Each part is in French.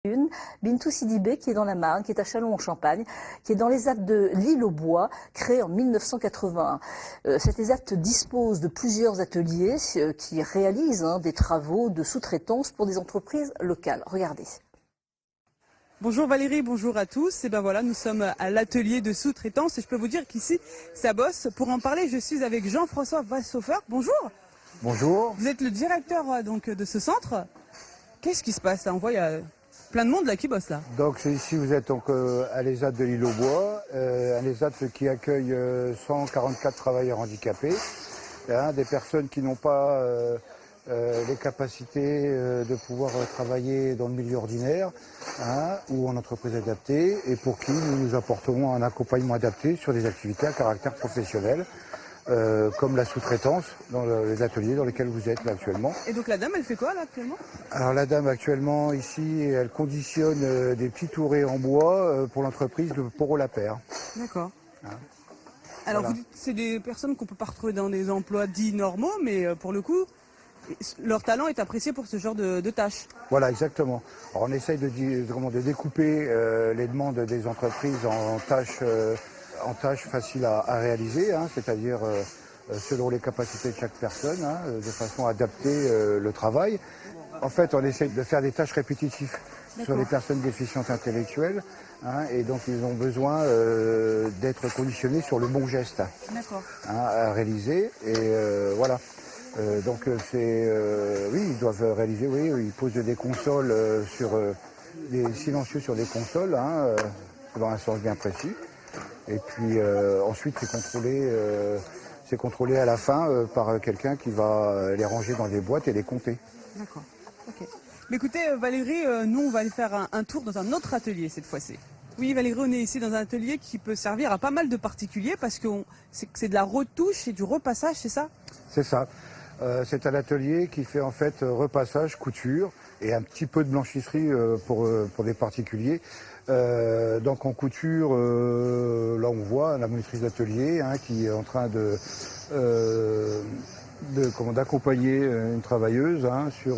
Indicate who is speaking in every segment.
Speaker 1: Une, Bintou Sidibé, qui est dans la Marne, qui est à Châlons-en-Champagne, qui est dans les ZAD de l'Île-aux-Bois, créée en 1981. Cette ESAT dispose de plusieurs ateliers qui réalisent des travaux de sous-traitance pour des entreprises locales. Regardez.
Speaker 2: Bonjour Valérie, bonjour à tous. Et ben voilà, nous sommes à l'atelier de sous-traitance et je peux vous dire qu'ici, ça bosse. Pour en parler, je suis avec Jean-François Vassoffer. Bonjour.
Speaker 3: Bonjour.
Speaker 2: Vous êtes le directeur donc de ce centre. Qu'est-ce qui se passe là? On voit il y a plein de monde là qui bosse là.
Speaker 3: Donc ici vous êtes donc à l'ESAT de l'Île-aux-Bois, un ESAT qui accueille 144 travailleurs handicapés, des personnes qui n'ont pas les capacités de pouvoir travailler dans le milieu ordinaire ou en entreprise adaptée, et pour qui nous apporterons un accompagnement adapté sur des activités à caractère professionnel. Comme la sous-traitance dans les ateliers dans lesquels vous êtes là actuellement.
Speaker 2: Et donc la dame, elle fait quoi là actuellement?
Speaker 3: Alors la dame actuellement ici, elle conditionne des petits tourets en bois pour l'entreprise de Poro-la-Paire.
Speaker 2: D'accord. Alors vous dites que c'est des personnes qu'on peut pas retrouver dans des emplois dits normaux, mais pour le coup, leur talent est apprécié pour ce genre de tâches.
Speaker 3: Voilà, exactement. Alors on essaye de découper les demandes des entreprises en tâches faciles à réaliser, c'est-à-dire selon les capacités de chaque personne, de façon à adapter le travail. En fait, on essaie de faire des tâches répétitives sur les personnes déficientes intellectuelles, et donc ils ont besoin d'être conditionnés sur le bon geste à réaliser. Et voilà. Donc oui, ils doivent réaliser, oui, ils posent des consoles des silencieux sur des consoles, dans un sens bien précis. Et puis ensuite c'est contrôlé à la fin par quelqu'un qui va les ranger dans des boîtes et les compter.
Speaker 2: D'accord. Ok. Mais écoutez Valérie, nous on va aller faire un tour dans un autre atelier cette fois-ci. Oui Valérie, on est ici dans un atelier qui peut servir à pas mal de particuliers parce que c'est de la retouche et du repassage, c'est ça?
Speaker 3: C'est ça. C'est un atelier qui fait en fait repassage, couture et un petit peu de blanchisserie pour des particuliers. Donc en couture, là on voit la maîtrise d'atelier qui est en train d'accompagner une travailleuse sur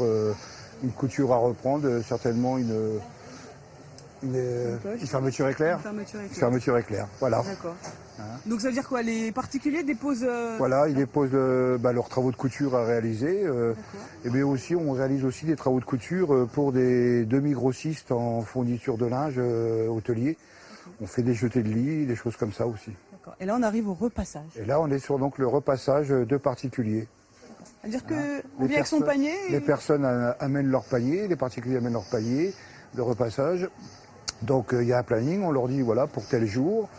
Speaker 3: une couture à reprendre, certainement une fermeture éclair. Une fermeture éclair, voilà.
Speaker 2: D'accord. Donc ça veut dire quoi? Les particuliers déposent...
Speaker 3: Voilà, ils déposent leurs travaux de couture à réaliser. Et bien aussi, on réalise aussi des travaux de couture pour des demi-grossistes en fourniture de linge hôtelier. On fait des jetés de lit, des choses comme ça aussi.
Speaker 2: D'accord. Et là, on arrive au repassage.
Speaker 3: Et là, on est sur donc le repassage de particuliers.
Speaker 2: C'est-à-dire qu'on vient avec son panier
Speaker 3: Les personnes amènent leur panier, les particuliers amènent leur panier de repassage. Donc il y a un planning, on leur dit voilà pour tel jour.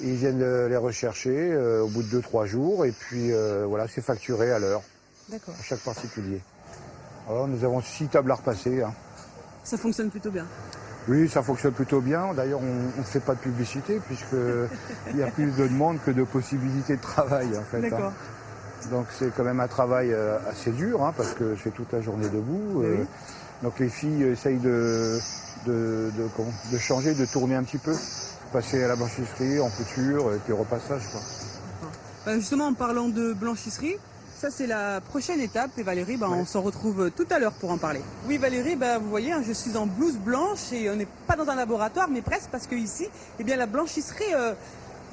Speaker 3: Ils viennent les rechercher au bout de 2-3 jours et puis voilà, c'est facturé à l'heure.
Speaker 2: D'accord.
Speaker 3: À chaque particulier. Alors nous avons 6 tables à repasser.
Speaker 2: Ça fonctionne plutôt bien.
Speaker 3: Oui, ça fonctionne plutôt bien. D'ailleurs, on ne fait pas de publicité puisqu'il y a plus de demandes que de possibilités de travail en fait.
Speaker 2: D'accord.
Speaker 3: Donc c'est quand même un travail assez dur parce que c'est toute la journée debout.
Speaker 2: Oui.
Speaker 3: Donc les filles essayent de changer, de tourner un petit peu. Passer à la blanchisserie, en couture, et puis au repassage.
Speaker 2: Justement, en parlant de blanchisserie, ça c'est la prochaine étape. Et Valérie, on s'en retrouve tout à l'heure pour en parler. Oui Valérie, vous voyez, je suis en blouse blanche et on n'est pas dans un laboratoire, mais presque, parce que ici, la blanchisserie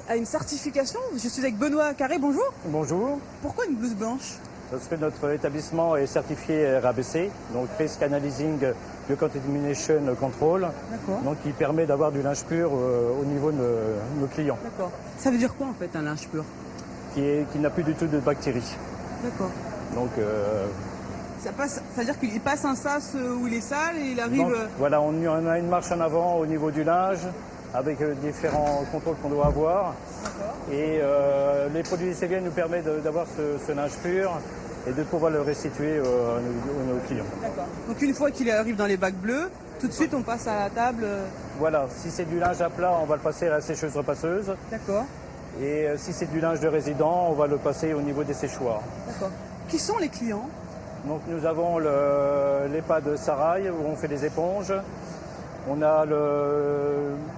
Speaker 2: a une certification. Je suis avec Benoît Carré, bonjour.
Speaker 4: Bonjour.
Speaker 2: Pourquoi une blouse blanche?
Speaker 4: Parce que notre établissement est certifié RABC, donc Risk Analyzing Biocontamination Control, donc qui permet d'avoir du linge pur au niveau de nos clients.
Speaker 2: D'accord. Ça veut dire quoi en fait un linge pur?
Speaker 4: Qui n'a plus du tout de bactéries.
Speaker 2: D'accord.
Speaker 4: Donc
Speaker 2: ça veut dire qu'il passe un sas où il est sale et il arrive...
Speaker 4: Donc, voilà, on a une marche en avant au niveau du linge, avec différents contrôles qu'on doit avoir. Et les produits Célia nous permettent d'avoir ce linge pur et de pouvoir le restituer à nos clients.
Speaker 2: D'accord. Donc une fois qu'il arrive dans les bacs bleus, tout de suite on passe à la table.
Speaker 4: Voilà, si c'est du linge à plat, on va le passer à la sécheuse repasseuse.
Speaker 2: D'accord.
Speaker 4: Et si c'est du linge de résident, on va le passer au niveau des séchoirs.
Speaker 2: D'accord. Qui sont les clients?
Speaker 4: Donc nous avons l'EHPAD Sarail où on fait des éponges. On a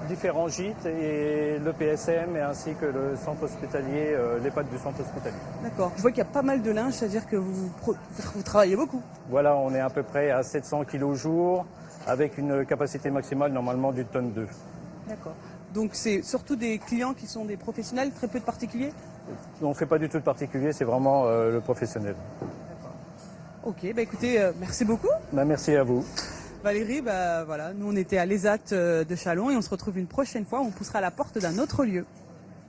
Speaker 4: différents gîtes et le PSM ainsi que le centre hospitalier, l'EHPAD du centre hospitalier.
Speaker 2: D'accord. Je vois qu'il y a pas mal de linge, c'est-à-dire que vous travaillez beaucoup.
Speaker 4: Voilà, on est à peu près à 700 kg au jour avec une capacité maximale normalement d'une tonne 2.
Speaker 2: D'accord. Donc c'est surtout des clients qui sont des professionnels, très peu de particuliers?
Speaker 4: On ne fait pas du tout de particulier, c'est vraiment le professionnel.
Speaker 2: Ok, bah écoutez, merci beaucoup.
Speaker 4: Ben, merci à vous.
Speaker 2: Valérie, bah voilà, nous on était à l'ESAT de Châlons et on se retrouve une prochaine fois, on poussera à la porte d'un autre lieu.